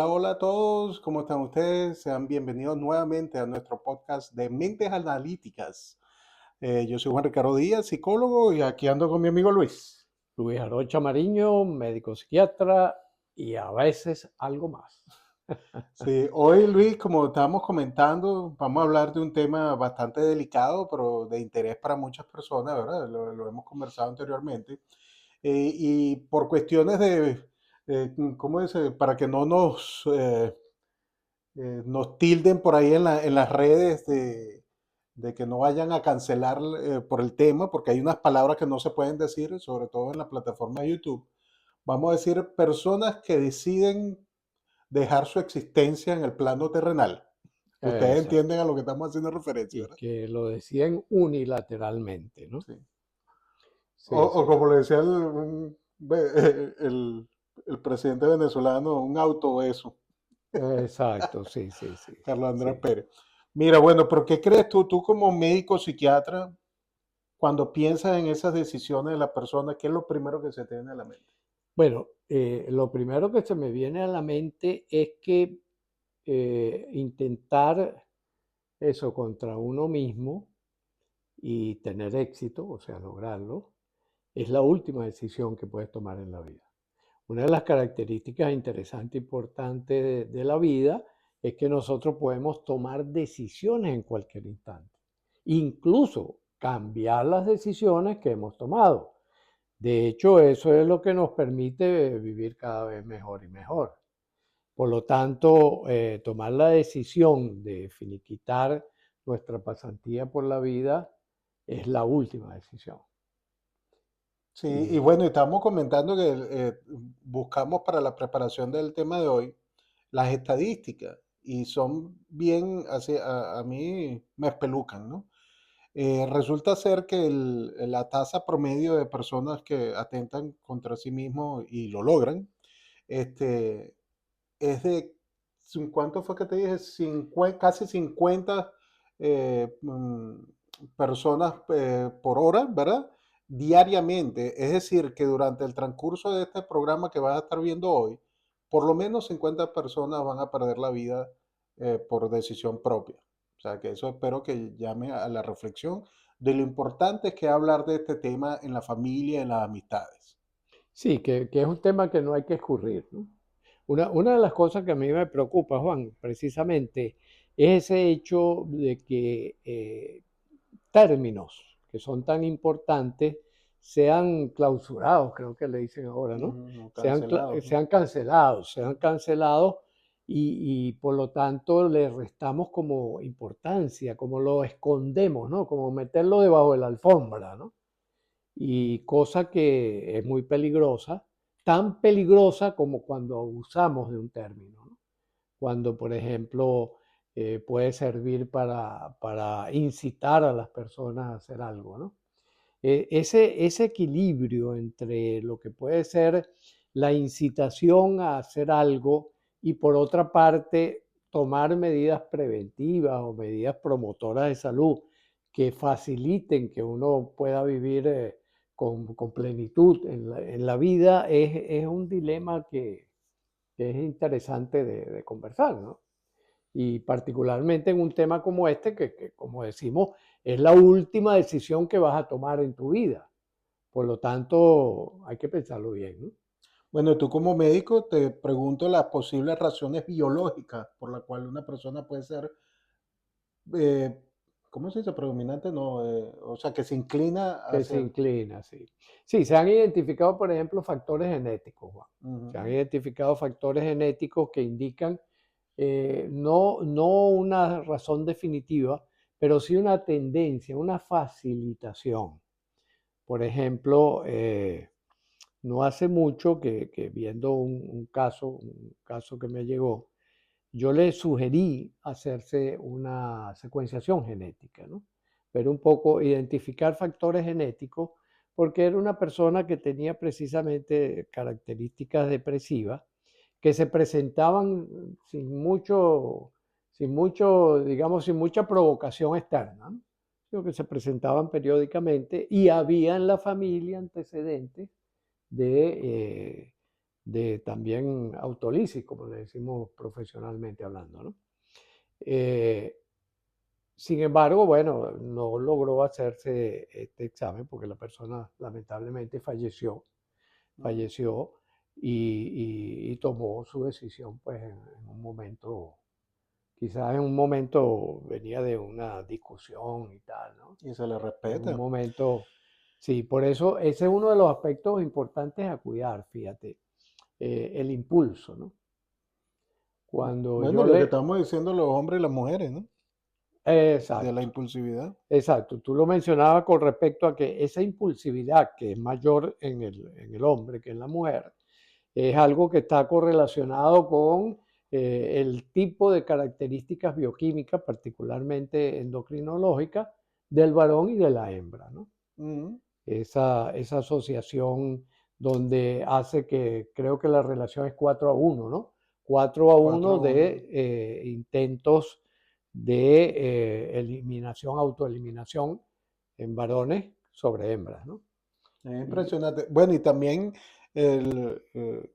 Hola, hola a todos, ¿cómo están ustedes? Sean bienvenidos nuevamente a nuestro podcast de Mentes Analíticas. Yo soy Juan Ricardo Díaz, psicólogo, y aquí ando con mi amigo Luis. Luis Arocha Mariño, médico psiquiatra y a veces algo más. Sí, hoy Luis, como estábamos comentando, vamos a hablar de un tema bastante delicado, pero de interés para muchas personas, ¿verdad? Lo hemos conversado anteriormente. Y por cuestiones de, ¿cómo dice? Para que no nos tilden por ahí en las redes de que no vayan a cancelar por el tema, porque hay unas palabras que no se pueden decir, sobre todo en la plataforma de YouTube. Vamos a decir personas que deciden dejar su existencia en el plano terrenal. Ustedes Exacto. entienden a lo que estamos haciendo referencia, Y ¿verdad? que lo deciden unilateralmente, ¿no? Sí. Sí, O sí. como le decía el presidente venezolano, un autobeso. Exacto, sí, sí, sí, Carlos Andrés sí. Pérez. Mira, bueno, pero ¿qué crees tú como médico psiquiatra, cuando piensas en esas decisiones de la persona, qué es lo primero que se te viene a la mente? Bueno, lo primero que se me viene a la mente es que intentar eso contra uno mismo y tener éxito, o sea, lograrlo, es la última decisión que puedes tomar en la vida. Una de las características interesantes e importantes de la vida es que nosotros podemos tomar decisiones en cualquier instante, incluso cambiar las decisiones que hemos tomado. De hecho, eso es lo que nos permite vivir cada vez mejor y mejor. Por lo tanto, tomar la decisión de finiquitar nuestra pasantía por la vida es la última decisión. Sí, y Y bueno, estamos comentando que buscamos para la preparación del tema de hoy las estadísticas y son bien, así, a mí me espelucan, ¿no? Resulta ser que la tasa promedio de personas que atentan contra sí mismos y lo logran, este, es de, ¿cuánto fue que te dije? Casi 50 personas por hora, ¿verdad? Diariamente. Es decir, que durante el transcurso de este programa que vas a estar viendo hoy, por lo menos 50 personas van a perder la vida por decisión propia. O sea, que eso espero que llame a la reflexión de lo importante que es hablar de este tema en la familia, en las amistades. sí, que es un tema que no hay que escurrir, ¿no? Una de las cosas que a mí me preocupa, Juan, precisamente, es ese hecho de que términos que son tan importantes sean clausurados, creo que le dicen ahora, ¿no? Ujú, cancelados, ¿no? Sean cancelados y por lo tanto le restamos como importancia, como lo escondemos, ¿no? Como meterlo debajo de la alfombra, ¿no? Y cosa que es muy peligrosa, tan peligrosa como cuando abusamos de un término, ¿no? Cuando, por ejemplo, puede servir para incitar a las personas a hacer algo, ¿no? Ese equilibrio entre lo que puede ser la incitación a hacer algo y por otra parte tomar medidas preventivas o medidas promotoras de salud que faciliten que uno pueda vivir con plenitud en la vida es un dilema que es interesante de conversar, ¿no? Y particularmente en un tema como este, que, como decimos, es la última decisión que vas a tomar en tu vida. Por lo tanto, hay que pensarlo bien, ¿no? Bueno, tú como médico te pregunto las posibles razones biológicas por la cual una persona puede ser, eh, ¿cómo se dice? Predominante, no, o sea, que se inclina Que se hacia... inclina, sí. Sí, se han identificado, por ejemplo, factores genéticos, Juan. Se han Ujú. identificado factores genéticos que indican no una razón definitiva, pero sí una tendencia, una facilitación. Por ejemplo, no hace mucho que viendo un caso que me llegó, yo le sugerí hacerse una secuenciación genética, ¿no? Pero un poco identificar factores genéticos, porque era una persona que tenía precisamente características depresivas que se presentaban digamos, sin mucha provocación externa, ¿no? Sino que se presentaban periódicamente y había en la familia antecedentes de de también autólisis, como le decimos profesionalmente hablando, ¿no? Eh, Sin embargo, bueno, no logró hacerse este examen porque la persona lamentablemente Mm. falleció y tomó su decisión pues en un momento, quizás en un momento venía de una discusión y tal, ¿no? Y se le En un respeta. momento, sí, por eso ese es uno de los aspectos importantes a cuidar, fíjate, el impulso, ¿no? Cuando Bueno, yo lo que le... estamos diciendo los hombres y las mujeres, ¿no? De la Exacto. impulsividad. Exacto, tú lo mencionabas con respecto a que esa impulsividad que es mayor en el hombre que en la mujer, es algo que está correlacionado con el tipo de características bioquímicas, particularmente endocrinológicas, del varón y de la hembra, ¿no? Mm. Esa asociación donde hace que creo que la relación es 4-1, ¿no? 4-1 4-1. de intentos de eliminación, autoeliminación en varones sobre hembras, ¿no? Es Y, impresionante. Bueno, y también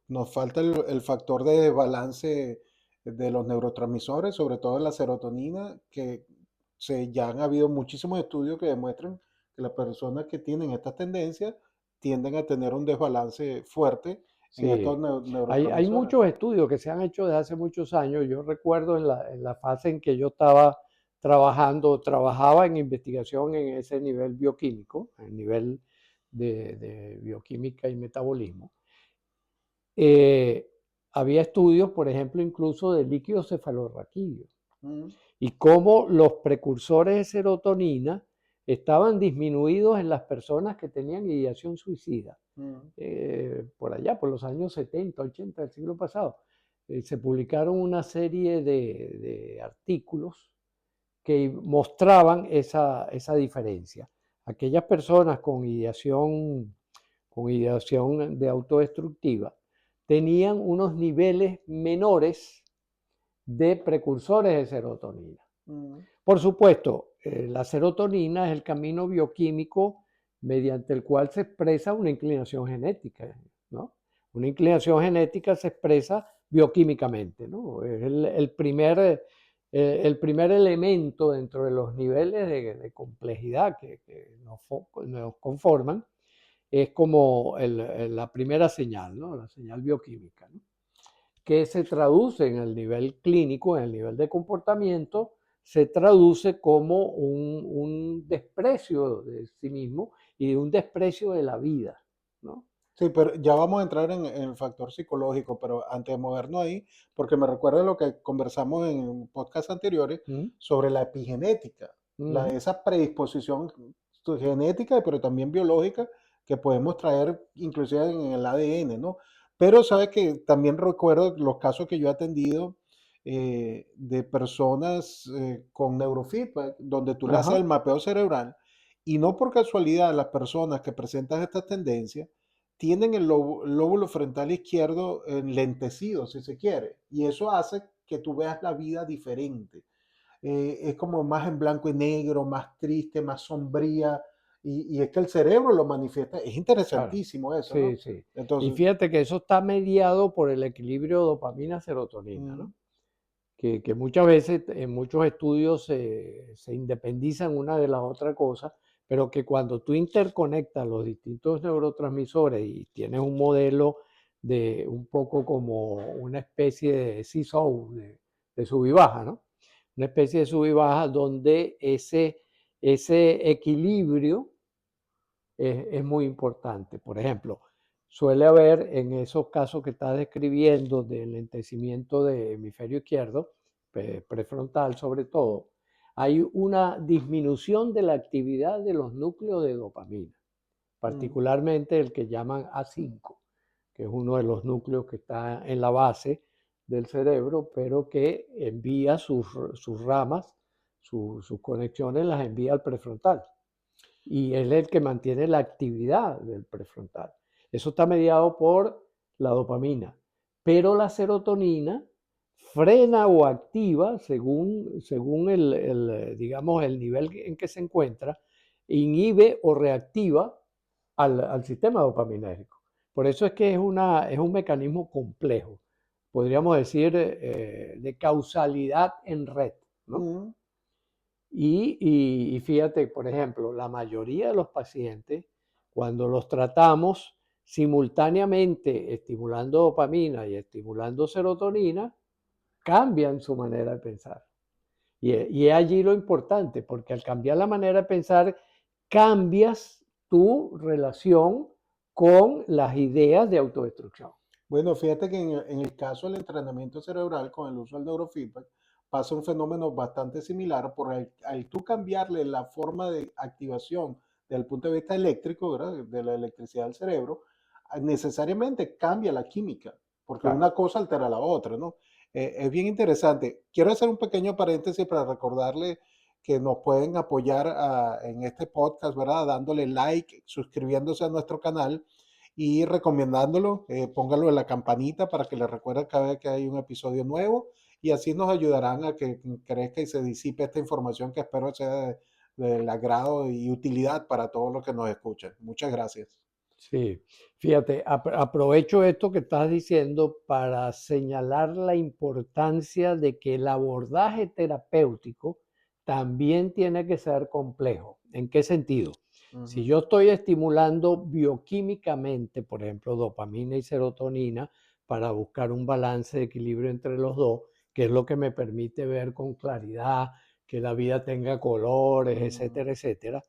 nos falta el factor de balance de los neurotransmisores, sobre todo la serotonina, que ya han habido muchísimos estudios que demuestran que las personas que tienen estas tendencias tienden a tener un desbalance fuerte en estos sí, hay neurotransmisores. muchos estudios que se han hecho desde hace muchos años. Yo recuerdo en la fase en que yo estaba trabajaba en investigación en ese nivel bioquímico, el nivel de bioquímica y metabolismo. eh, Había estudios, por ejemplo, incluso de líquido cefalorraquídeo Mm. y cómo los precursores de serotonina estaban disminuidos en las personas que tenían ideación suicida. Mm. Por allá, por los años 70, 80 del siglo pasado, se publicaron una serie de artículos que mostraban esa diferencia. Aquellas personas con ideación de autodestructiva tenían unos niveles menores de precursores de serotonina. Mm. Por supuesto, la serotonina es el camino bioquímico mediante el cual se expresa una inclinación genética, ¿no? Una inclinación genética se expresa bioquímicamente, ¿no? Es el primer elemento dentro de los niveles de complejidad que nos conforman, es como la primera señal, ¿no? La señal bioquímica, ¿no? Que se traduce en el nivel clínico, en el nivel de comportamiento, se traduce como un desprecio de sí mismo y un desprecio de la vida, ¿no? Sí, pero ya vamos a entrar en el factor psicológico, pero antes de movernos ahí, porque me recuerda lo que conversamos en podcasts anteriores ¿Mm? sobre la epigenética, Ujú. esa predisposición genética, pero también biológica que podemos traer inclusive en el ADN, ¿no? Pero sabes que también recuerdo los casos que yo he atendido de personas con neurofeedback, donde tú le haces el Ajá, mapeo cerebral y no por casualidad las personas que presentan estas tendencias tienen el lóbulo frontal izquierdo enlentecido, si se quiere, y eso hace que tú veas la vida diferente. Es como más en blanco y negro, más triste, más sombría, y es que el cerebro lo manifiesta. Es claro. interesantísimo eso, Sí, ¿no? sí. Y Entonces, fíjate que eso está mediado por el equilibrio dopamina-serotonina, mm, ¿no? Que muchas veces en muchos estudios se independizan una de la otra cosa, pero que cuando tú interconectas los distintos neurotransmisores y tienes un modelo de un poco como una especie de seesaw, de sub y baja, ¿no? Una especie de sub y baja donde ese equilibrio es muy importante. Por ejemplo, suele haber en esos casos que estás describiendo de lentecimiento de hemisferio izquierdo, prefrontal sobre todo, hay una disminución de la actividad de los núcleos de dopamina, mm, particularmente el que llaman A5, que es uno de los núcleos que está en la base del cerebro, pero que envía sus ramas, sus conexiones las envía al prefrontal y es el que mantiene la actividad del prefrontal. Eso está mediado por la dopamina, pero la serotonina frena o activa según digamos, el nivel en que se encuentra, inhibe o reactiva al sistema dopaminérgico. Por eso es que es un mecanismo complejo, podríamos decir, de causalidad en red, ¿no? Mm, Y fíjate, por ejemplo, la mayoría de los pacientes, cuando los tratamos simultáneamente estimulando dopamina y estimulando serotonina, cambian su manera de pensar. Y es allí lo importante, porque al cambiar la manera de pensar, cambias tu relación con las ideas de autodestrucción. Bueno, fíjate que en el caso del entrenamiento cerebral con el uso del neurofeedback pasa un fenómeno bastante similar por al tú cambiarle la forma de activación desde el punto de vista eléctrico, ¿verdad? De la electricidad del cerebro, necesariamente cambia la química, porque Claro. una cosa altera la otra, ¿no? Es bien interesante. Quiero hacer un pequeño paréntesis para recordarle que nos pueden apoyar en este podcast, ¿verdad? Dándole like, suscribiéndose a nuestro canal y recomendándolo, póngalo en la campanita para que le recuerde cada vez que hay un episodio nuevo y así nos ayudarán a que crezca y se disipe esta información que espero sea del agrado y utilidad para todos los que nos escuchan. Muchas gracias. Sí, fíjate, aprovecho esto que estás diciendo para señalar la importancia de que el abordaje terapéutico también tiene que ser complejo. ¿En qué sentido? Si Ujú, yo estoy estimulando bioquímicamente, por ejemplo, dopamina y serotonina, para buscar un balance de equilibrio entre los dos, que es lo que me permite ver con claridad, que la vida tenga colores, ujú, etcétera, etcétera.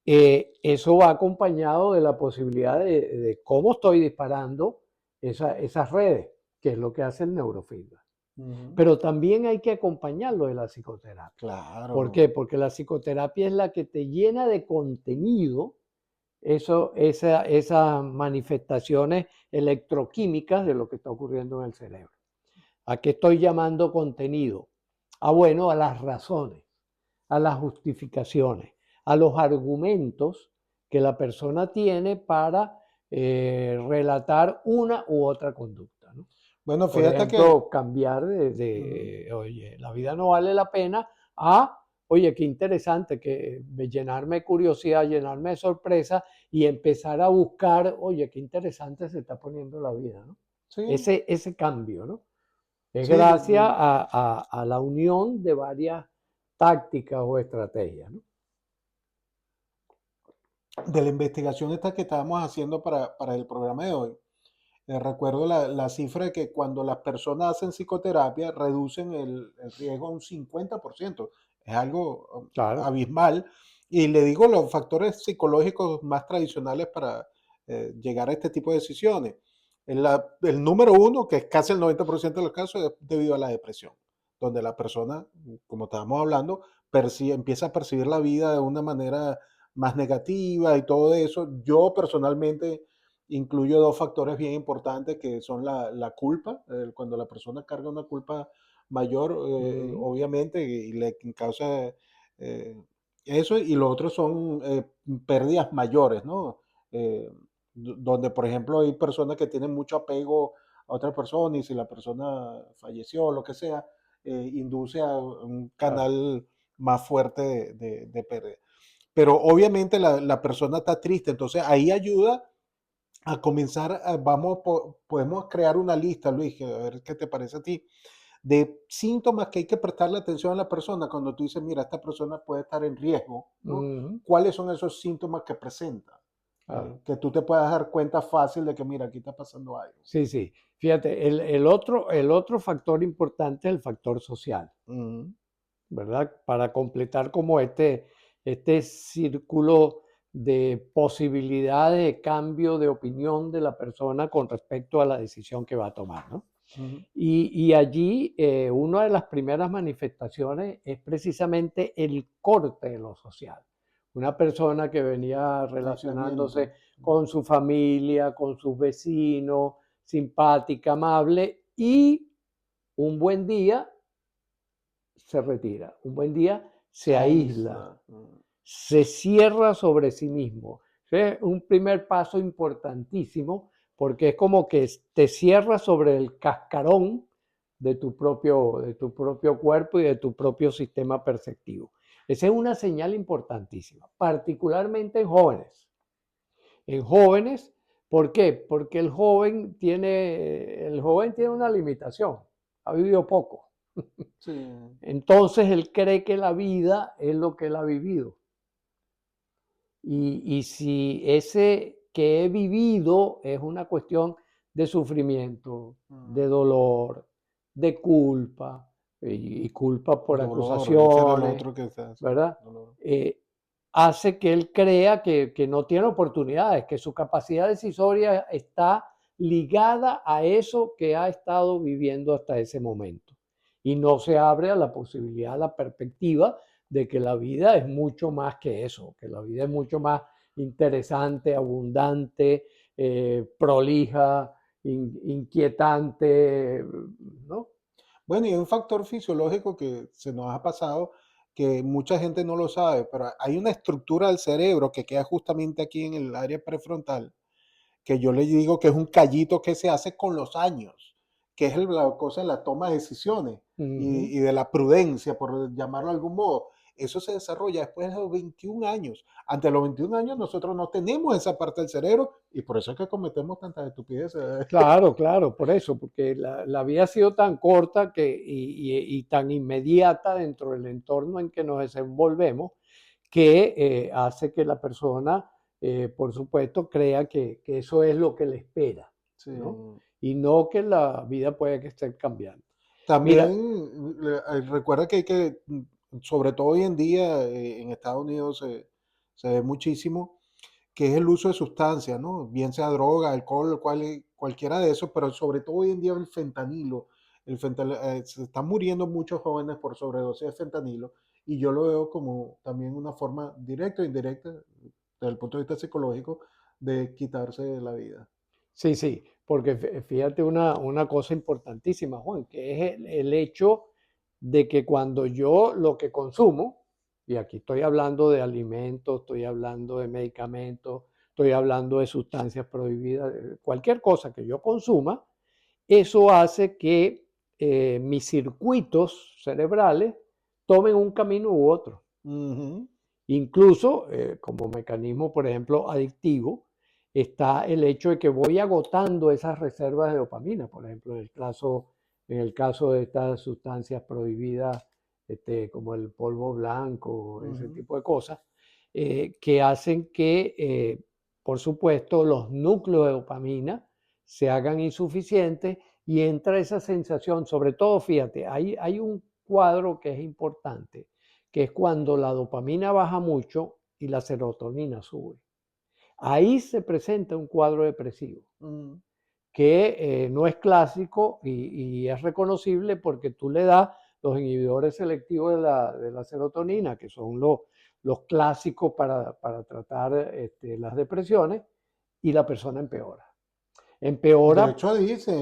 Eso va acompañado de la posibilidad de cómo estoy disparando esas redes, que es lo que hace el neurofeedback. ujú. Pero también hay que acompañarlo de la psicoterapia. ¿Por Claro. qué? Porque la psicoterapia es la que te llena de contenido esas manifestaciones electroquímicas de lo que está ocurriendo en el cerebro. ¿A qué estoy llamando contenido? Bueno, a las razones, a las justificaciones, a los argumentos que la persona tiene para relatar una u otra conducta, ¿no? Bueno, Por fíjate que ejemplo, cambiar ujú, oye, la vida no vale la pena, a, oye, qué interesante, que llenarme de curiosidad, llenarme de sorpresa y empezar a buscar, oye, qué interesante se está poniendo la vida, ¿no? sí, Ese cambio, ¿no? Es sí, gracias a la unión de varias tácticas o estrategias, ¿no? de la investigación esta que estábamos haciendo para el programa de hoy. Recuerdo la cifra de que cuando las personas hacen psicoterapia reducen el riesgo a un 50%. Es algo Claro. abismal. Y le digo los factores psicológicos más tradicionales para llegar a este tipo de decisiones. El número uno, que es casi el 90% de los casos, es debido a la depresión, donde la persona, como estábamos hablando, empieza a percibir la vida de una manera más negativa y todo eso. Yo personalmente incluyo dos factores bien importantes que son la culpa, cuando la persona carga una culpa mayor, Ujú, obviamente, y le causa eh, eso, y lo otro son pérdidas mayores, ¿no? Eh, donde, por ejemplo, hay personas que tienen mucho apego a otra persona y si la persona falleció o lo que sea, induce a un claro. canal más fuerte de pérdida. Pero obviamente la persona está triste, entonces ahí ayuda a comenzar, podemos crear una lista, Luis, a ver qué te parece a ti, de síntomas que hay que prestarle atención a la persona cuando tú dices, mira, esta persona puede estar en riesgo, ¿no? Ujú, ¿Cuáles son esos síntomas que presenta? claro. Que tú te puedas dar cuenta fácil de que, mira, aquí está pasando algo. Sí, sí. Fíjate, el otro factor importante es el factor social, Ujú, ¿verdad? Para completar como este círculo de posibilidades de cambio de opinión de la persona con respecto a la decisión que va a tomar, ¿no? ujú. Y allí una de las primeras manifestaciones es precisamente el corte de lo social. Una persona que venía relacionándose Aislamiento. con su familia, con sus vecinos, simpática, amable, y un buen día se retira, un buen día se Se aísla, aísla. se cierra sobre sí mismo. Es un primer paso importantísimo porque es como que te cierras sobre el cascarón de tu propio cuerpo y de tu propio sistema perceptivo. Esa es una señal importantísima, particularmente en jóvenes. En jóvenes, ¿Por qué? Porque el joven tiene una limitación, ha vivido poco. Sí. Entonces él cree que la vida es lo que él ha vivido. Y si ese que he vivido es una cuestión de sufrimiento, de Mm. dolor, de culpa, y culpa por Dolor, ese era el acusaciones, otro que se hace. ¿verdad? Dolor. Eh, Hace que él crea que no tiene oportunidades, que su capacidad decisoria está ligada a eso que ha estado viviendo hasta ese momento. Y no se abre a la posibilidad, a la perspectiva de que la vida es mucho más que eso, que la vida es mucho más interesante, abundante, prolija, inquietante, ¿no? Bueno, y hay un factor fisiológico que se nos ha pasado, que mucha gente no lo sabe, pero hay una estructura del cerebro que queda justamente aquí en el área prefrontal, que yo le digo que es un callito que se hace con los años, que es la cosa de la toma de decisiones Ujú. y de la prudencia, por llamarlo de algún modo. Eso se desarrolla después de los 21 años. Ante los 21 años nosotros no tenemos esa parte del cerebro y por eso es que cometemos tantas estupideces. Claro, claro, por eso, porque la vida ha sido tan corta y tan inmediata dentro del entorno en que nos desenvolvemos que hace que la persona, por supuesto, crea que eso es lo que le espera, Sí. ¿no? Y no que la vida puede que esté cambiando. Mira, También recuerda que hay que, sobre todo hoy en día en Estados Unidos se ve muchísimo, que es el uso de sustancias, ¿no? Bien sea droga, alcohol, cualquiera de esos, pero sobre todo hoy en día el fentanilo. Se están muriendo muchos jóvenes por sobredosis de fentanilo y yo lo veo como también una forma directa o indirecta, desde el punto de vista psicológico, de quitarse la vida. sí, sí, porque fíjate una cosa importantísima, Juan, que es el hecho de que cuando yo lo que consumo, y aquí estoy hablando de alimentos, estoy hablando de medicamentos, estoy hablando de sustancias prohibidas, cualquier cosa que yo consuma, eso hace que mis circuitos cerebrales tomen un camino u otro. Ujú. Incluso como mecanismo, por ejemplo, adictivo, está el hecho de que voy agotando esas reservas de dopamina, por ejemplo, en el caso de estas sustancias prohibidas, como el polvo blanco, ese Ujú. tipo de cosas, que hacen que, por supuesto, los núcleos de dopamina se hagan insuficientes y entra esa sensación, sobre todo, fíjate, hay un cuadro que es importante, que es cuando la dopamina baja mucho y la serotonina sube. Ahí se presenta un cuadro depresivo Mm. que no es clásico y es reconocible porque tú le das los inhibidores selectivos de la serotonina, que son los clásicos para tratar las depresiones, y la persona empeora. De Empeora, hecho, dice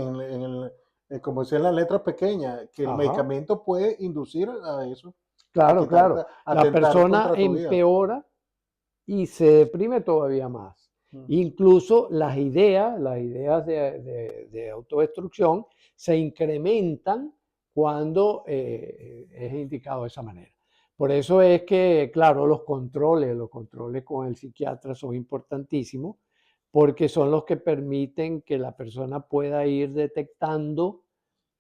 como decía en la letra pequeña, que el ajá, medicamento puede inducir a eso, a claro, quitarte, claro. a La atentar persona contra tu vida. empeora y se deprime todavía más. Ujú. Incluso las ideas de autodestrucción se incrementan cuando es indicado de esa manera. Por eso es que, claro, los controles con el psiquiatra son importantísimos porque son los que permiten que la persona pueda ir detectando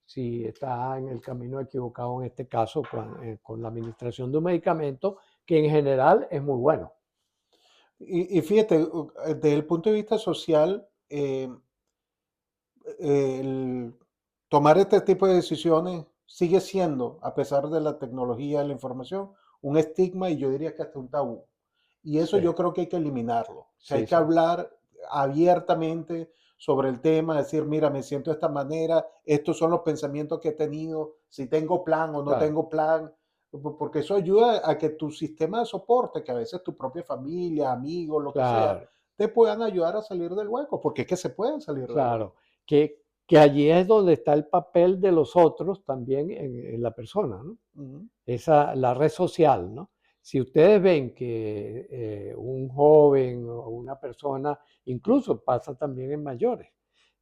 si está en el camino equivocado, en este caso con la administración de un medicamento que en general es muy bueno. Y fíjate, desde el punto de vista social, el tomar este tipo de decisiones sigue siendo, a pesar de la tecnología y la información, un estigma y yo diría que hasta un tabú. Y eso Sí, yo creo que hay que eliminarlo, que hay sí, que sí, hablar abiertamente sobre el tema, decir, mira, me siento de esta manera, estos son los pensamientos que he tenido, si tengo plan o no claro, tengo plan, porque eso ayuda a que tu sistema de soporte, que a veces tu propia familia, amigos, lo que sea, claro, te puedan ayudar a salir del hueco, porque es que se pueden salir del claro. hueco. Que allí es donde está el papel de los otros también en la persona, ¿no? Ujú. La red social, ¿no? Si ustedes ven que un joven o una persona, incluso pasa también en mayores,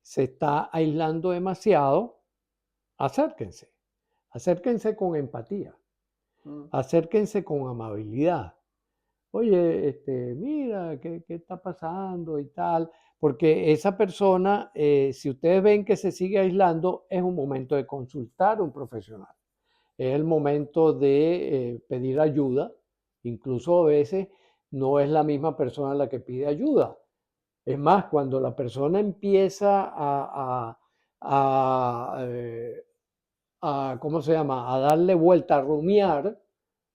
se está aislando demasiado, acérquense, acérquense con empatía, Mm. acérquense con amabilidad, oye, mira, ¿qué está pasando y tal? Porque esa persona, si ustedes ven que se sigue aislando, es un momento de consultar a un profesional. Es el momento de pedir ayuda. Incluso a veces no es la misma persona la que pide ayuda. Es más, cuando la persona empieza ¿cómo se llama? A darle vuelta, a rumiar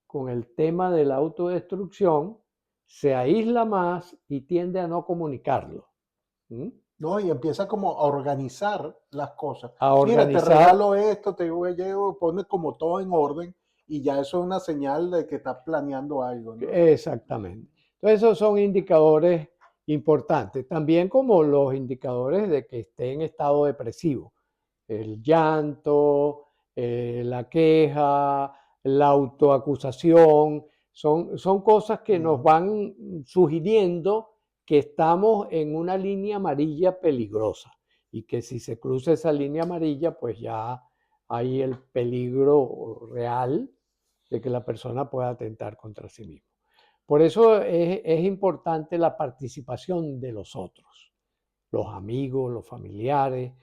con el tema de la autodestrucción, se aísla más y tiende a no comunicarlo. ¿Mm? ¿no? Y empieza como a organizar las cosas. A Mira, te organizar. regalo esto, te llevo, pone como todo en orden y ya eso es una señal de que estás planeando algo, ¿no? Exactamente. Entonces, esos son indicadores importantes, también como los indicadores de que esté en estado depresivo. El llanto, la queja, la autoacusación, son cosas que nos Ujú. van sugiriendo que estamos en una línea amarilla peligrosa y que si se cruza esa línea amarilla, pues ya hay el peligro real de que la persona pueda atentar contra sí mismo. Por eso es importante la participación de los otros, los amigos, los familiares,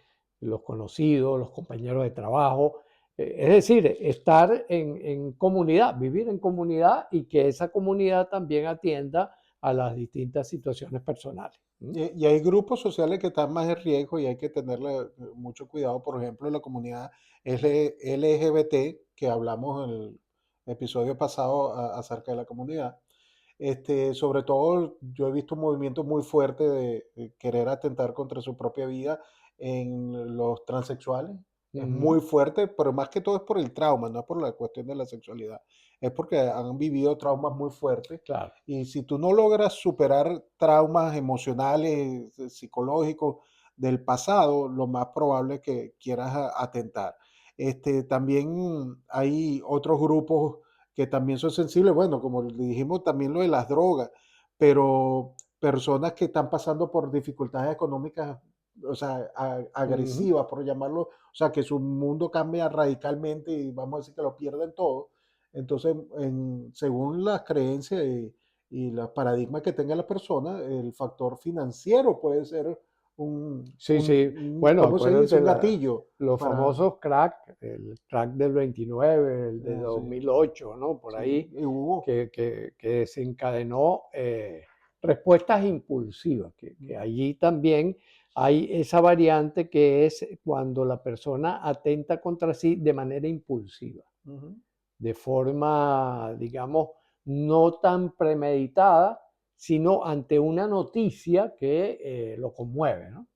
los conocidos, los compañeros de trabajo. Es decir, estar en comunidad, vivir en comunidad y que esa comunidad también atienda a las distintas situaciones personales. ¿Mm? Y hay grupos sociales que están más en riesgo y hay que tenerle mucho cuidado. Por ejemplo, la comunidad LGBT, que hablamos en el episodio pasado acerca de la comunidad. Sobre todo, yo he visto un movimiento muy fuerte de querer atentar contra su propia vida en los transexuales. Es Ujú. muy fuerte, pero más que todo es por el trauma, no es por la cuestión de la sexualidad. Es porque han vivido traumas muy fuertes. Claro. Y si tú no logras superar traumas emocionales, psicológicos del pasado, lo más probable es que quieras atentar. También hay otros grupos que también son sensibles, bueno, como dijimos, también lo de las drogas, pero personas que están pasando por dificultades económicas, o sea, Ujú. agresivas, por llamarlo, o sea, que su mundo cambia radicalmente y vamos a decir que lo pierden todo. Entonces, según las creencias y los paradigmas que tenga la persona, el factor financiero puede ser Sí, sí. Bueno, ¿cómo se dice? acuérdate Un gatillo los para, famosos crack, el crack del 29, el de sí, 2008, ¿no? Por sí, ahí, y hubo. que desencadenó respuestas impulsivas, que allí también hay esa variante que es cuando la persona atenta contra sí de manera impulsiva, Ujú. de forma, digamos, no tan premeditada, sino ante una noticia que lo conmueve, ¿no?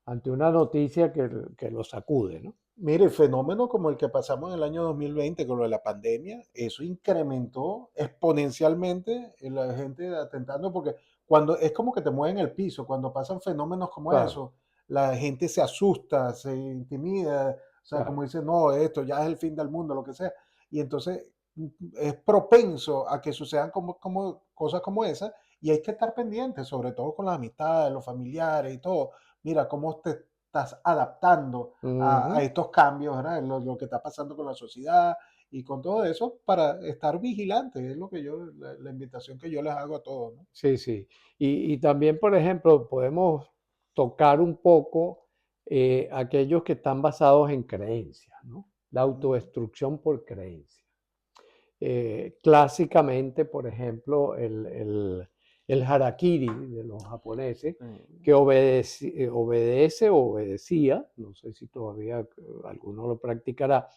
Ante una noticia que lo sacude, ¿no? Mire, fenómenos como el que pasamos en el año 2020 con lo de la pandemia, eso incrementó exponencialmente la gente atentando, porque cuando es como que te mueven el piso, cuando pasan fenómenos como Claro, eso, la gente se asusta, se intimida, o sea, claro. como dice, no, esto ya es el fin del mundo, lo que sea. Y entonces es propenso a que sucedan cosas como esa, y hay que estar pendientes, sobre todo con las amistades, los familiares y todo. Mira, cómo te estás adaptando a Ujú. estos cambios, ¿verdad? Lo que está pasando con la sociedad y con todo eso para estar vigilantes, es lo que la invitación que yo les hago a todos, ¿no? Sí, sí. Y también, por ejemplo, podemos tocar un poco aquellos que están basados en creencias, ¿no? La Ujú. autodestrucción por creencia. Clásicamente, por ejemplo, el harakiri de los japoneses, Sí. que obedece o obedecía, no sé si todavía alguno lo practicará,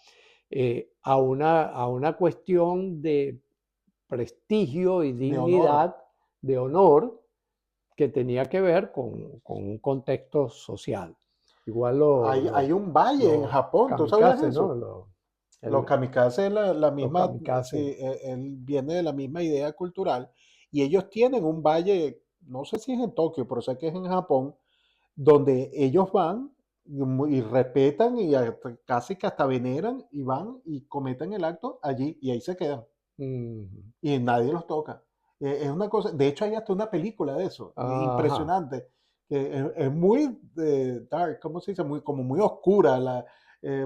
a una cuestión de prestigio y De honor. dignidad, de honor, que tenía que ver con un contexto social. Igual Hay un valle en los Japón, ¿tú sabías kamikazes, ¿no? eso? Los kamikazes, la Los misma, sí, kamikazes. él viene de la misma idea cultural y ellos tienen un valle, no sé si es en Tokio, pero sé que es en Japón, donde ellos van y respetan y casi que hasta veneran y van y cometen el acto allí y ahí se quedan Ujú. y nadie los toca. Es una cosa, de hecho hay hasta una película de eso, Ajá. impresionante, que es muy dark, ¿cómo se dice? Muy, como muy oscura,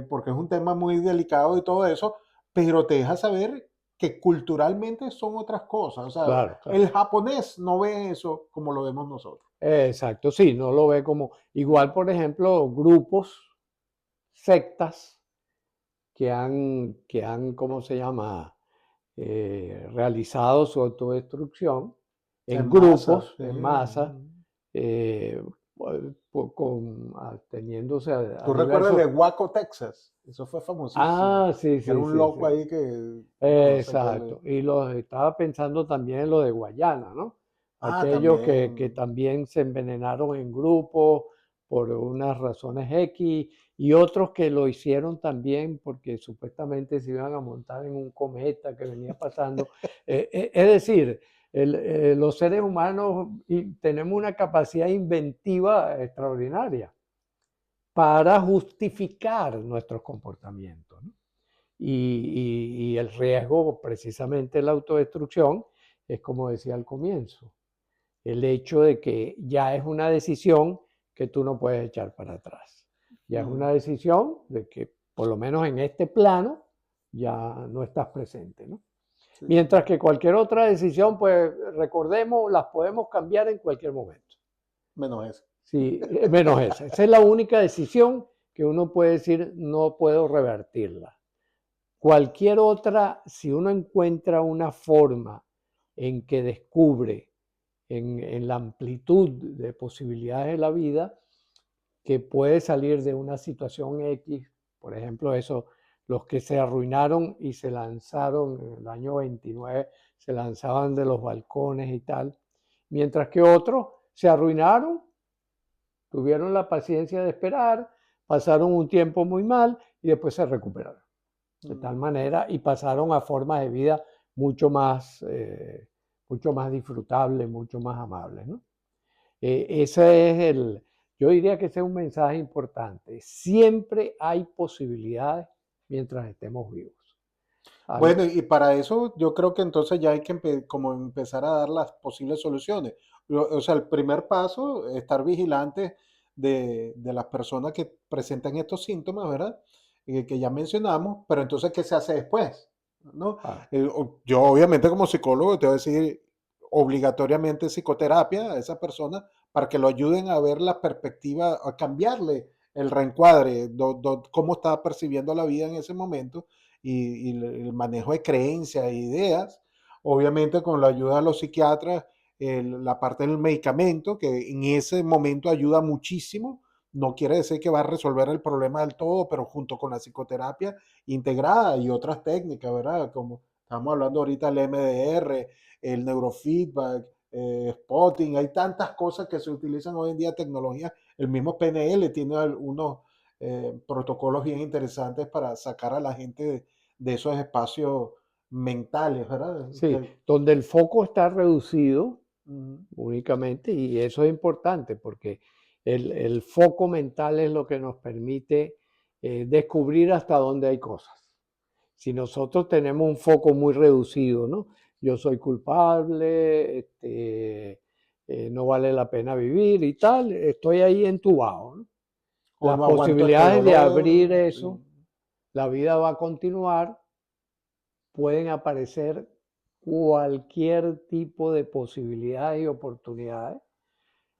porque es un tema muy delicado y todo eso, pero te deja saber que culturalmente son otras cosas. O sea, claro, claro. el japonés no ve eso como lo vemos nosotros. Exacto, sí, no lo ve como igual, por ejemplo, grupos, sectas ¿cómo se llama? Realizado su autodestrucción En en masa, grupos, sí. en masa, eh, teniéndose ¿Tú a recuerdas el diversos. de Waco, Texas? Eso fue famosísimo. Sí, Era sí, un sí, loco sí. ahí que, bueno, no sé qué le... Exacto. Y los estaba pensando también en lo de Guayana, ¿no? Ah, Aquellos que también. también se envenenaron en grupo por unas razones X y otros que lo hicieron también porque supuestamente se iban a montar en un cometa que venía pasando. Es decir, los seres humanos tenemos una capacidad inventiva extraordinaria para justificar nuestros comportamientos, ¿no? Y el riesgo, precisamente la autodestrucción, es como decía al comienzo, el hecho de que ya es una decisión que tú no puedes echar para atrás. Ya es Mm, una decisión de que, por lo menos en este plano, ya no estás presente, ¿no? sí, sí. Mientras que cualquier otra decisión, pues recordemos, las podemos cambiar en cualquier momento. Menos eso. Sí, menos esa. Esa es la única decisión que uno puede decir, no puedo revertirla. Cualquier otra, si uno encuentra una forma en que descubre en la amplitud de posibilidades de la vida que puede salir de una situación X, por ejemplo, eso, los que se arruinaron y se lanzaron en el año 29, se lanzaban de los balcones y tal, mientras que otros se arruinaron, tuvieron la paciencia de esperar, pasaron un tiempo muy mal y después se recuperaron de tal Mm, manera y pasaron a formas de vida mucho más disfrutables, mucho más amables, ¿no? Ese es yo diría que ese es un mensaje importante. Siempre hay posibilidades mientras estemos vivos. Al- bueno, y para eso yo creo que entonces ya hay que como empezar a dar las posibles soluciones. O sea, el primer paso, estar vigilantes de las personas que presentan estos síntomas, ¿verdad? Que ya mencionamos, pero entonces, ¿qué se hace después? ¿No? ah, Yo obviamente como psicólogo te voy a decir obligatoriamente psicoterapia a esa persona para que lo ayuden a ver la perspectiva, a cambiarle el reencuadre, cómo está percibiendo la vida en ese momento y el manejo de creencias e ideas, obviamente con la ayuda de los psiquiatras, la parte del medicamento, que en ese momento ayuda muchísimo, no quiere decir que va a resolver el problema del todo, pero junto con la psicoterapia integrada y otras técnicas, ¿verdad? Como estamos hablando ahorita del MDR, el neurofeedback, spotting, hay tantas cosas que se utilizan hoy en día, tecnología, el mismo PNL tiene unos protocolos bien interesantes para sacar a la gente de esos espacios mentales, ¿verdad? sí, donde el foco está reducido Mm, únicamente y eso es importante porque el foco mental es lo que nos permite descubrir hasta dónde hay cosas. Si nosotros tenemos un foco muy reducido, ¿no? Yo soy culpable, no vale la pena vivir y tal, estoy ahí entubado, ¿no? o Las no aguanto este posibilidades de abrir dolor. eso, la vida va a continuar, pueden aparecer cualquier tipo de posibilidades y oportunidades.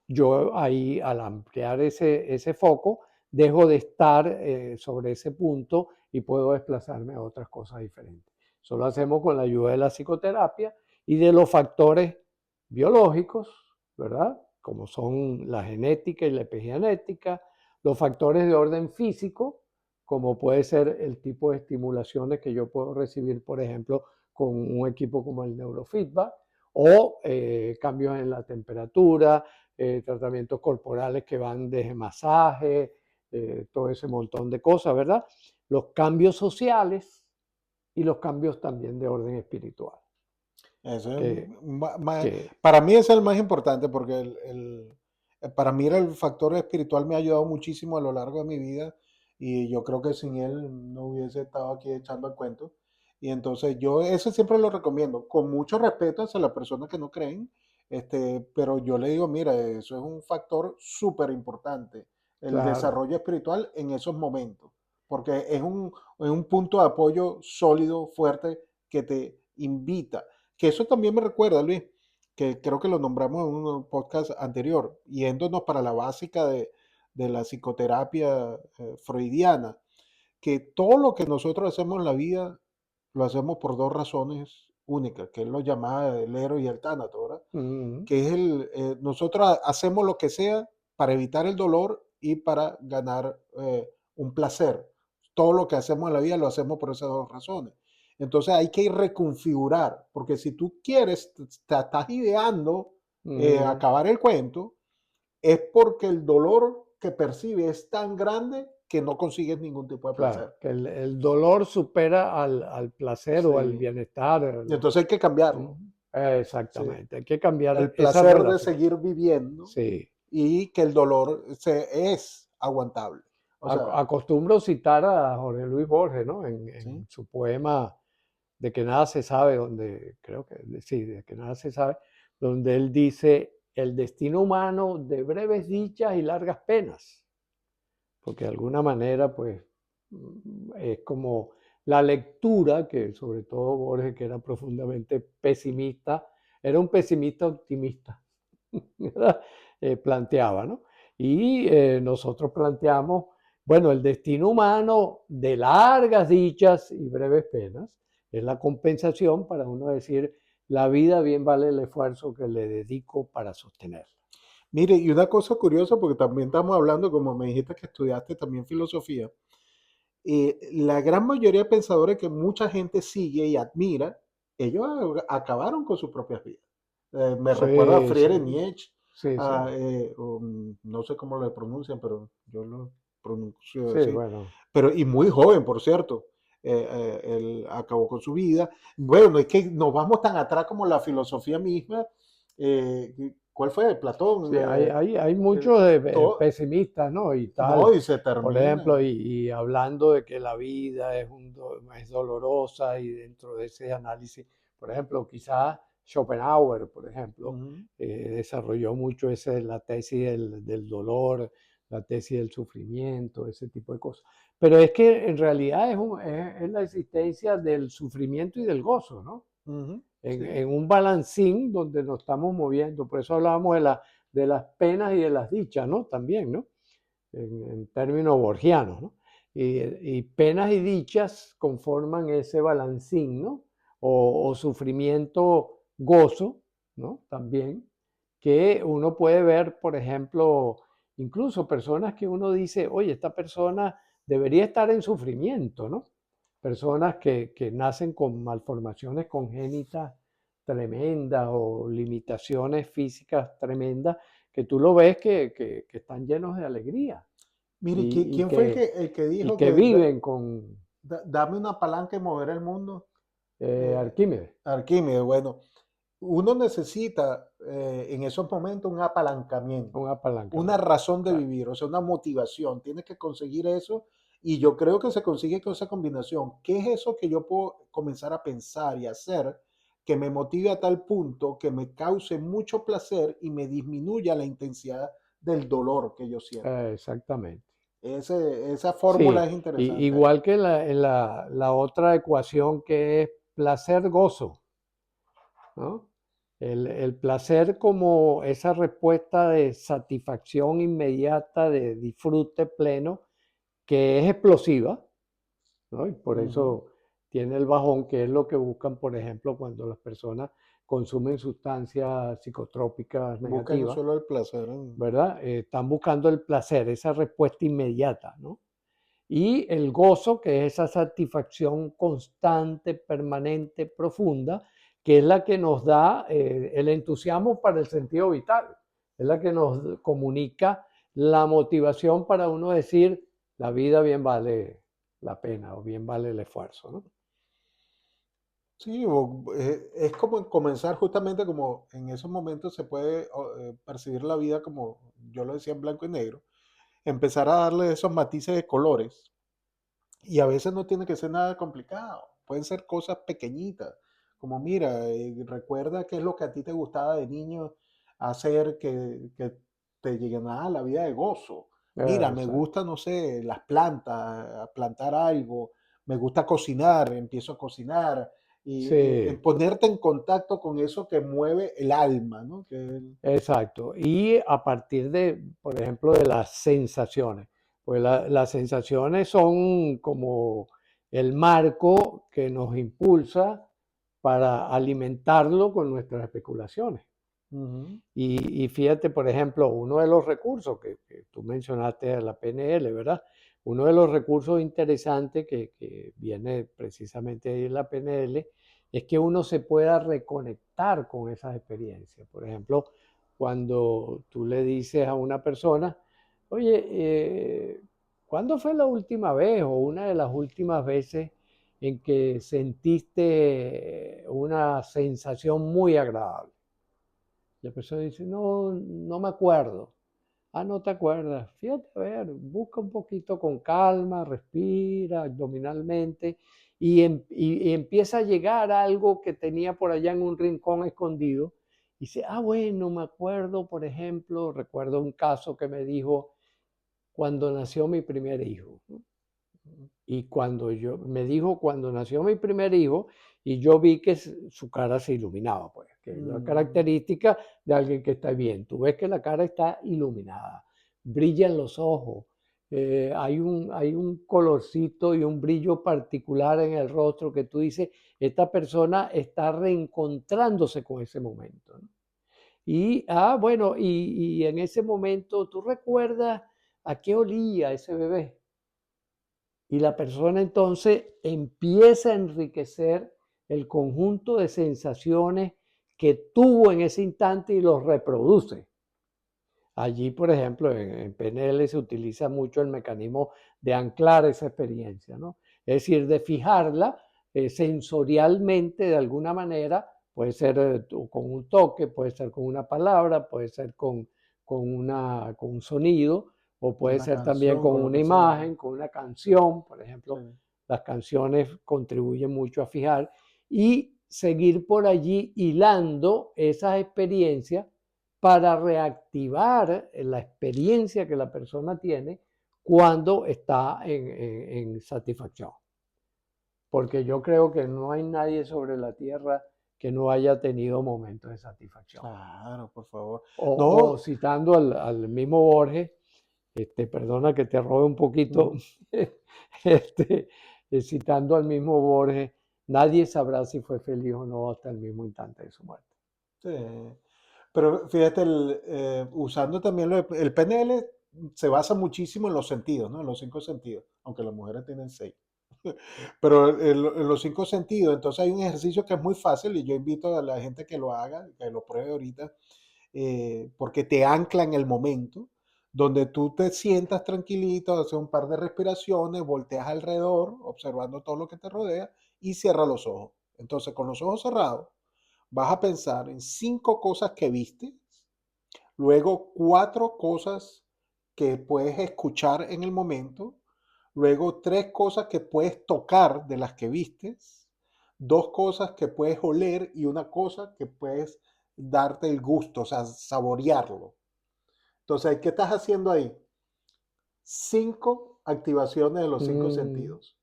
Yo ahí, al ampliar ese foco, dejo de estar sobre ese punto y puedo desplazarme a otras cosas diferentes. Eso lo hacemos con la ayuda de la psicoterapia y de los factores biológicos, ¿verdad? Como son la genética y la epigenética, los factores de orden físico, como puede ser el tipo de estimulaciones que yo puedo recibir, por ejemplo, con un equipo como el neurofeedback, o cambios en la temperatura, tratamientos corporales que van desde masaje, todo ese montón de cosas, ¿verdad? Los cambios sociales y los cambios también de orden espiritual, Eso es, que, que para mí es el más importante porque para mí el factor espiritual me ha ayudado muchísimo a lo largo de mi vida y yo creo que sin él no hubiese estado aquí echando el cuento. Y entonces yo eso siempre lo recomiendo, con mucho respeto hacia las personas que no creen, pero yo le digo, mira, eso es un factor súper importante, el claro, desarrollo espiritual en esos momentos, porque es un punto de apoyo sólido, fuerte, que invita. Que eso también me recuerda, Luis, que creo que lo nombramos en un podcast anterior, yéndonos para la básica de la psicoterapia freudiana, que todo lo que nosotros hacemos en la vida lo hacemos por dos razones únicas, que él lo llamaba el héroe y el tánato, ¿verdad? Ujú. Que es nosotros hacemos lo que sea para evitar el dolor y para ganar un placer. Todo lo que hacemos en la vida lo hacemos por esas dos razones. Entonces hay que reconfigurar, porque si tú quieres, te estás ideando Ujú. acabar el cuento, es porque el dolor que percibes es tan grande que no consigues ningún tipo de Claro, placer. que el dolor supera al placer o al Sí. bienestar. Entonces hay que cambiarlo. Ujú. Sí. Exactamente, hay que cambiar El esa placer de relación. seguir viviendo Sí. y que el dolor es aguantable. O sea, Acostumbro citar a Jorge Luis Borges, ¿no? ¿sí? En su poema De que nada se sabe, donde creo que sí, de que nada se sabe, donde él dice el destino humano de breves dichas y largas penas, porque de alguna manera, pues, es como la lectura que sobre todo Borges, que era profundamente pesimista, era un pesimista optimista, ¿verdad? Planteaba, ¿no? Y nosotros planteamos, bueno, el destino humano de largas dichas y breves penas es la compensación para uno decir, la vida bien vale el esfuerzo que le dedico para sostenerla. Mire, y una cosa curiosa, porque también estamos hablando, como me dijiste que estudiaste también filosofía, la gran mayoría de pensadores que mucha gente sigue y admira, ellos acabaron con sus propias vidas. Me recuerda a Sí, Friedrich sí, Nietzsche, sí, sí, no sé cómo lo pronuncian, pero yo lo pronuncio sí, así. bueno, Pero, y muy joven, por cierto. Él acabó con su vida. Bueno, es que nos vamos tan atrás como la filosofía misma. ¿Cuál fue? Platón. sí, hay El- muchos todo, pesimistas, ¿no? Y no, tal, y se por ejemplo, termina. y hablando de que la vida es dolorosa y dentro de ese análisis, por ejemplo, quizás Schopenhauer, por ejemplo, Ujú. desarrolló mucho la tesis del dolor, la tesis del sufrimiento, ese tipo de cosas. Pero es que en realidad es la existencia del sufrimiento y del gozo, ¿no? Ujú, sí. En un balancín donde nos estamos moviendo. Por eso hablábamos de las penas y de las dichas, ¿no? También, ¿no? En términos borgianos, ¿no? Y penas y dichas conforman ese balancín, ¿no? O sufrimiento, gozo, ¿no? También, que uno puede ver, por ejemplo, incluso personas que uno dice, oye, esta persona debería estar en sufrimiento, ¿no? Personas que nacen con malformaciones congénitas tremendas o limitaciones físicas tremendas, que tú lo ves que están llenos de alegría Mire, y, y ¿quién fue que, el que y dijo que que viven con dame una palanca y mover el mundo? Arquímedes, Arquímedes, bueno, uno necesita en esos momentos un apalancamiento, un una apalancamiento. razón de Claro. vivir, o sea, una motivación. Tienes que conseguir eso y yo creo que se consigue con esa combinación. ¿Qué es eso que yo puedo comenzar a pensar y hacer que me motive a tal punto que me cause mucho placer y me disminuya la intensidad del dolor que yo siento? Exactamente. Esa fórmula Sí, es interesante. igual que la otra ecuación que es placer-gozo, ¿no? El placer como esa respuesta de satisfacción inmediata, de disfrute pleno, que es explosiva, ¿no? Y por Ujú. eso tiene el bajón, que es lo que buscan, por ejemplo, cuando las personas consumen sustancias psicotrópicas Buscan negativas, solo el placer. ¿verdad? Están buscando el placer, esa respuesta inmediata, ¿no? Y el gozo, que es esa satisfacción constante, permanente, profunda, que es la que nos da el entusiasmo para el sentido vital, es la que nos comunica la motivación para uno decir, la vida bien vale la pena o bien vale el esfuerzo, ¿no? Sí, es como comenzar justamente como en esos momentos se puede percibir la vida como yo lo decía en blanco y negro, empezar a darle esos matices de colores y a veces no tiene que ser nada complicado, pueden ser cosas pequeñitas, como mira, recuerda qué es lo que a ti te gustaba de niño hacer que te llenaba la vida de gozo. Mira, me Exacto. gusta, no sé, las plantas, a plantar algo, me gusta cocinar, empiezo a cocinar, y en sí, ponerte en contacto con eso que mueve el alma, ¿no? exacto. Y a partir de, por ejemplo, de las sensaciones. Pues las sensaciones son como el marco que nos impulsa para alimentarlo con nuestras especulaciones. Ujú, Y fíjate, por ejemplo, uno de los recursos que tú mencionaste, la PNL, ¿verdad? Uno de los recursos interesantes que viene precisamente de la PNL es que uno se pueda reconectar con esas experiencias. Por ejemplo, cuando tú le dices a una persona, oye, ¿cuándo fue la última vez o una de las últimas veces en que sentiste una sensación muy agradable? La persona dice, no, no me acuerdo. Ah, no te acuerdas. Fíjate, a ver, busca un poquito con calma, respira abdominalmente y empieza a llegar a algo que tenía por allá en un rincón escondido. Y dice, ah, bueno, me acuerdo, por ejemplo, recuerdo un caso que me dijo cuando nació mi primer hijo. Y cuando me dijo cuando nació mi primer hijo, y yo vi que su cara se iluminaba, pues, que es la ujú. característica de alguien que está bien. Tú ves que la cara está iluminada, brillan los ojos, hay un colorcito y un brillo particular en el rostro que tú dices, esta persona está reencontrándose con ese momento, ¿no? Y, bueno, y en ese momento, ¿tú recuerdas a qué olía ese bebé? Y la persona entonces empieza a enriquecer el conjunto de sensaciones que tuvo en ese instante y los reproduce. Allí, por ejemplo, en PNL se utiliza mucho el mecanismo de anclar esa experiencia, ¿no? Es decir, de fijarla sensorialmente de alguna manera, puede ser con un toque, puede ser con una palabra, puede ser con un sonido, o puede Una ser también canción, con con lo una que sea. imagen, con una canción, por Sí. ejemplo. Las canciones contribuyen mucho a fijar y seguir por allí hilando esas experiencias para reactivar la experiencia que la persona tiene cuando está en satisfacción. Porque yo creo que no hay nadie sobre la tierra que no haya tenido momentos de satisfacción. Claro, por favor. O No, citando al mismo Borges, perdona que te robe un poquito, ujú, este, citando al mismo Borges, nadie sabrá si fue feliz o no hasta el mismo instante de su muerte. sí. Pero fíjate, usando también el PNL se basa muchísimo en los sentidos, ¿no? En los cinco sentidos, aunque las mujeres tienen seis. Pero en los cinco sentidos, entonces hay un ejercicio que es muy fácil y yo invito a la gente que lo haga, que lo pruebe ahorita, porque te ancla en el momento, donde tú te sientas tranquilito, haces un par de respiraciones, volteas alrededor, observando todo lo que te rodea y cierra los ojos. Entonces, con los ojos cerrados, vas a pensar en cinco cosas que viste, luego cuatro cosas que puedes escuchar en el momento, luego tres cosas que puedes tocar de las que vistes, dos cosas que puedes oler y una cosa que puedes darte el gusto, o sea, saborearlo. Entonces, ¿qué estás haciendo ahí? Cinco activaciones de los cinco Mm, sentidos.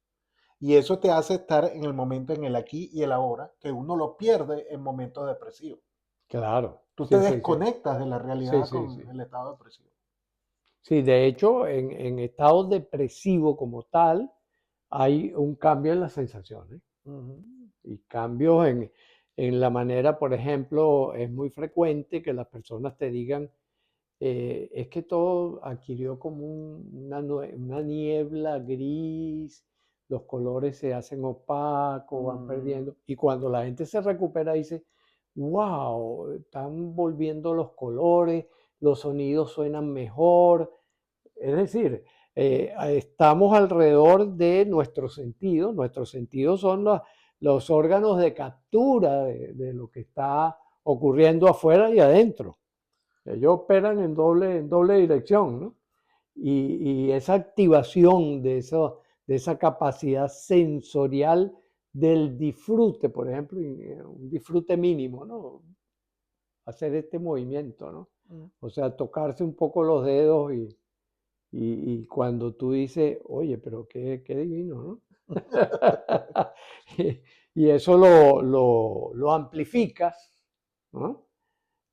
Y eso te hace estar en el momento, en el aquí y el ahora, que uno lo pierde en momentos depresivos. claro, Tú te sí, sí, sí, desconectas de la sí, realidad sí, con sí. el estado depresivo. Sí, de hecho, en estado depresivo como tal, hay un cambio en las sensaciones Ujú, y cambios en la manera, por ejemplo, es muy frecuente que las personas te digan, es que todo adquirió como una niebla gris, los colores se hacen opacos, van ujú. perdiendo. Y cuando la gente se recupera, dice, wow, están volviendo los colores, los sonidos suenan mejor. Es decir, estamos alrededor de nuestros sentidos son los órganos de captura de lo que está ocurriendo afuera y adentro. Ellos operan en doble dirección, ¿no? Y esa activación de esa capacidad sensorial del disfrute, por ejemplo, un disfrute mínimo, ¿no? Hacer este movimiento, ¿no? Mm. O sea, tocarse un poco los dedos y cuando tú dices, oye, pero qué divino, ¿no? y eso lo amplificas, ¿no?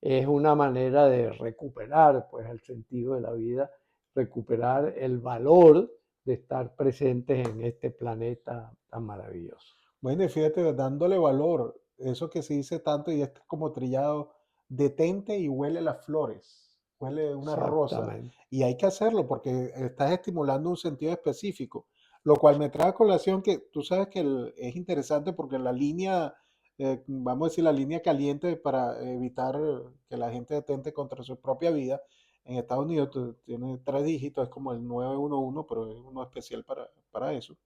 Es una manera de recuperar pues el sentido de la vida, recuperar el valor de estar presentes en este planeta tan maravilloso. Bueno, y fíjate, dándole valor, eso que se dice tanto y es como trillado, detente y huele las flores, huele una rosa. Exactamente. Y hay que hacerlo porque estás estimulando un sentido específico, lo cual me trae a colación que tú sabes que es interesante porque la línea, vamos a decir, la línea caliente para evitar que la gente atente contra su propia vida, en Estados Unidos tiene 3 dígitos, es como el 911, pero es uno especial para eso.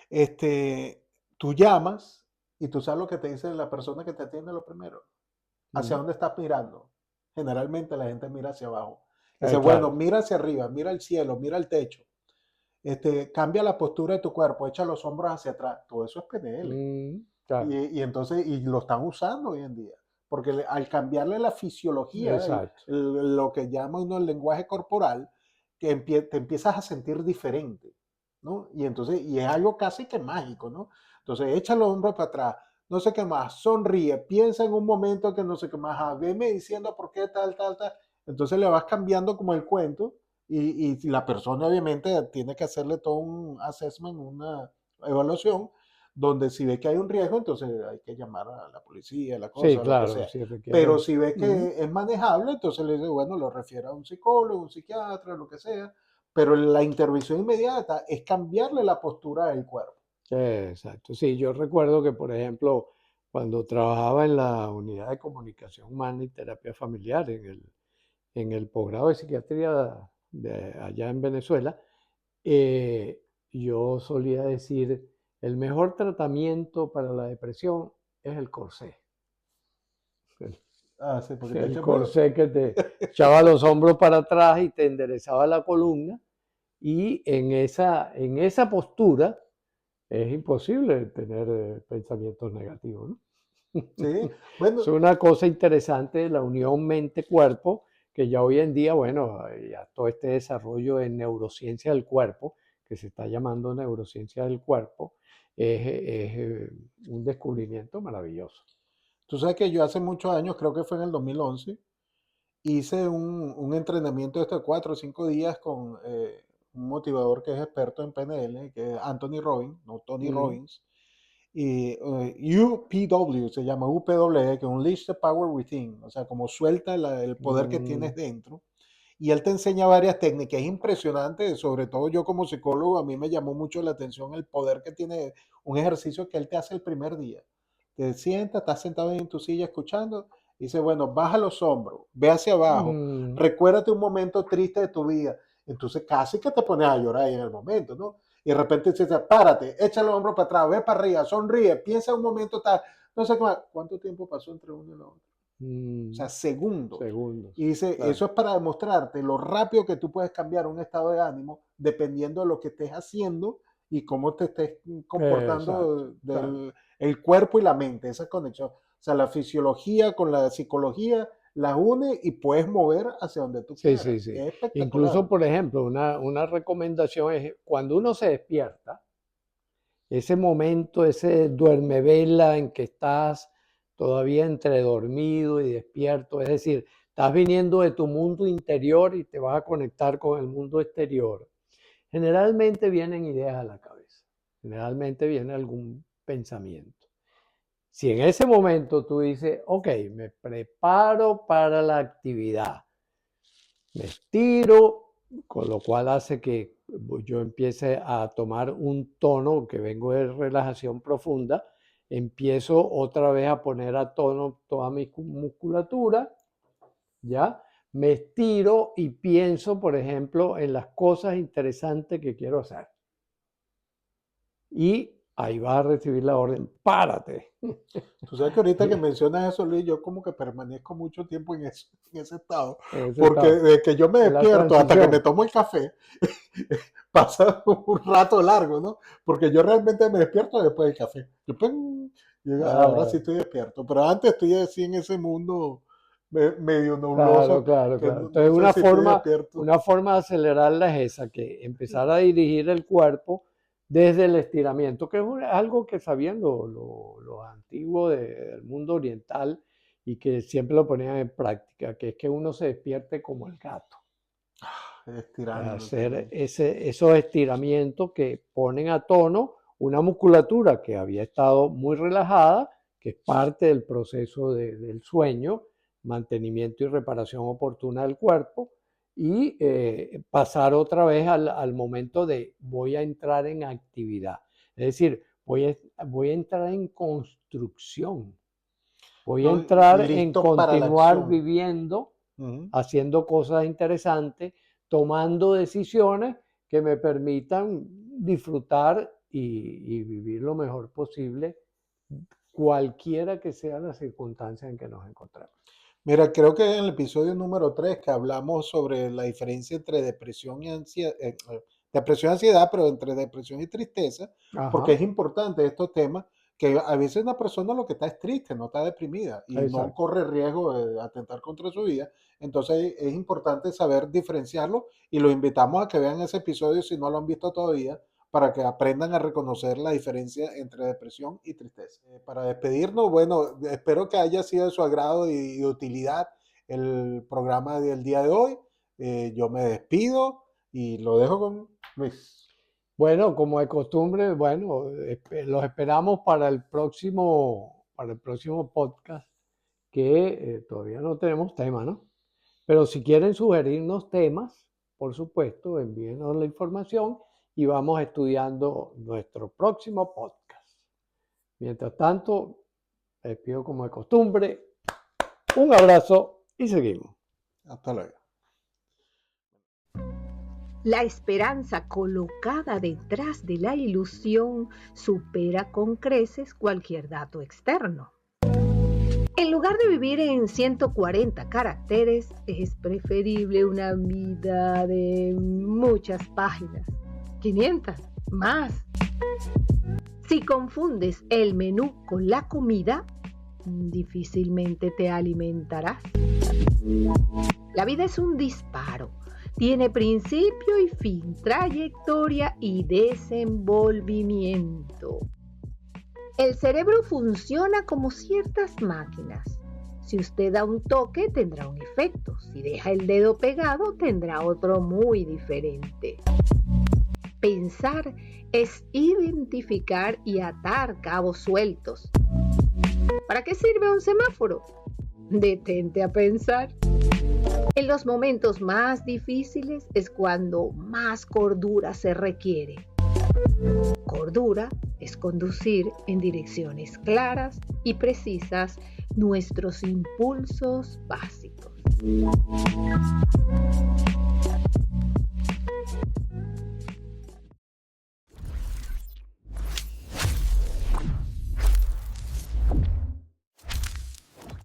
Este, tú llamas y tú sabes lo que te dice la persona que te atiende lo primero. ¿Hacia Mm. dónde estás mirando? Generalmente la gente mira hacia abajo. Dice, bueno, Claro. mira hacia arriba, mira el cielo, mira el techo. Cambia la postura de tu cuerpo, echa los hombros hacia atrás. Todo eso es PNL. Claro. Y entonces, y lo están usando hoy en día. Porque al cambiarle la fisiología, Exacto. lo que llama uno el lenguaje corporal, que te empiezas a sentir diferente, ¿no? Y entonces, y es algo casi que mágico, ¿no? Entonces, echa los hombros para atrás, no sé qué más, sonríe, piensa en un momento que no sé qué más, veme diciendo por qué tal, tal, tal. Entonces le vas cambiando como el cuento y la persona obviamente tiene que hacerle todo un assessment, una evaluación donde si ve que hay un riesgo, entonces hay que llamar a la policía, la Sí, cosa, lo que claro, sea. si Pero requiere. si ve Mm. que es manejable, entonces le dice, bueno, lo refiere a un psicólogo, un psiquiatra, lo que sea. Pero la intervención inmediata es cambiarle la postura del cuerpo. Exacto. Sí, yo recuerdo que, por ejemplo, cuando trabajaba en la unidad de comunicación humana y terapia familiar en el posgrado de psiquiatría de allá en Venezuela, yo solía decir, el mejor tratamiento para la depresión es el corsé. El, Ah, sí, porque te el echa, bueno. corsé que te echaba los hombros para atrás y te enderezaba la columna. Y en esa postura es imposible tener pensamientos negativos, ¿no? Sí, Es bueno, una cosa interesante la unión mente-cuerpo, que ya hoy en día, bueno, ya todo este desarrollo en neurociencia del cuerpo, que se está llamando neurociencia del cuerpo, es un descubrimiento maravilloso. tú sabes que yo hace muchos años, creo que fue en el 2011, hice un entrenamiento de estos 4 o 5 días con un motivador que es experto en PNL, que es Anthony Robbins, no Tony Mm, Robbins, y UPW, se llama UPW, que es Unleash the Power Within, o sea, como suelta el poder que tienes mm, dentro. Y él te enseña varias técnicas, es impresionante, sobre todo yo como psicólogo, a mí me llamó mucho la atención el poder que tiene un ejercicio que él te hace el primer día. Te sientas, estás sentado en tu silla escuchando, y dice, bueno, baja los hombros, ve hacia abajo, mm, recuérdate un momento triste de tu vida. Entonces casi que te pones a llorar ahí en el momento, ¿no? Y de repente dice, párate, echa los hombros para atrás, ve para arriba, sonríe, piensa un momento tal, no sé cuánto tiempo pasó entre uno y el otro. O sea, mm, segundos. Y segundos, dice, eso claro. es para demostrarte lo rápido que tú puedes cambiar un estado de ánimo dependiendo de lo que estés haciendo y cómo te estés Exacto, comportando claro. del el cuerpo y la mente, esa conexión. O sea, la fisiología con la psicología las une y puedes mover hacia donde tú Sí, quieras. sí, sí. Es Incluso, espectacular. por ejemplo, una recomendación es cuando uno se despierta, ese momento, ese duermevela en que estás todavía entre dormido y despierto, es decir, estás viniendo de tu mundo interior y te vas a conectar con el mundo exterior. Generalmente vienen ideas a la cabeza, generalmente viene algún pensamiento. Si en ese momento tú dices, ok, me preparo para la actividad, me estiro, con lo cual hace que yo empiece a tomar un tono que vengo de relajación profunda, empiezo otra vez a poner a tono toda mi musculatura, ¿ya? Me estiro y pienso, por ejemplo, en las cosas interesantes que quiero hacer. Y ahí vas a recibir la orden, párate. Tú sabes que ahorita que mencionas eso, Luis, yo como que permanezco mucho tiempo en ese estado, En ese porque estado, de que yo me en la despierto hasta que me transición. tomo el café, pasa un rato largo, ¿no? Porque yo realmente me despierto después del café. Yo, ¡pum! Ahora sí Ah, estoy despierto, pero antes estoy así en ese mundo medio claro, nubloso, claro, que claro. no, Entonces no sé si estoy despierto. una forma de acelerarla es esa, que empezar a dirigir el cuerpo desde el estiramiento, que es algo que sabían los antiguos del mundo oriental y que siempre lo ponían en práctica, que es que uno se despierte como el gato. Estirándote, Hacer ¿no? esos estiramientos que ponen a tono una musculatura que había estado muy relajada, que es parte del proceso del sueño, mantenimiento y reparación oportuna del cuerpo, y pasar otra vez al momento de voy a entrar en actividad. Es decir, voy a entrar en construcción, voy a No, entrar en listo para la continuar acción. viviendo, Ujú. haciendo cosas interesantes, tomando decisiones que me permitan disfrutar y vivir lo mejor posible, cualquiera que sea la circunstancia en que nos encontremos. Mira, creo que en el episodio número 3 que hablamos sobre la diferencia entre depresión y ansiedad, depresión y ansiedad, pero entre depresión y tristeza, porque Ajá, es importante estos temas, que a veces una persona lo que está es triste, no está deprimida y no exacto. corre riesgo de atentar contra su vida. Entonces es importante saber diferenciarlo y los invitamos a que vean ese episodio si no lo han visto todavía, para que aprendan a reconocer la diferencia entre depresión y tristeza. Para despedirnos, bueno, espero que haya sido de su agrado y de utilidad el programa del día de hoy. Yo me despido y lo dejo con Luis. Bueno, como de costumbre, bueno, los esperamos para el próximo podcast, que todavía no tenemos tema, ¿no? Pero si quieren sugerirnos temas, por supuesto, envíenos la información y vamos estudiando nuestro próximo podcast. Mientras tanto, les pido como de costumbre, un abrazo y seguimos. Hasta luego. La esperanza colocada detrás de la ilusión supera con creces cualquier dato externo. En lugar de vivir en 140 caracteres, es preferible una vida de muchas páginas. 500, más. Si confundes el menú con la comida, difícilmente te alimentarás. La vida es un disparo. Tiene principio y fin, trayectoria y desenvolvimiento. El cerebro funciona como ciertas máquinas. Si usted da un toque, tendrá un efecto. Si deja el dedo pegado, tendrá otro muy diferente. Pensar es identificar y atar cabos sueltos. ¿Para qué sirve un semáforo? Detente a pensar. En los momentos más difíciles es cuando más cordura se requiere. Cordura es conducir en direcciones claras y precisas nuestros impulsos básicos.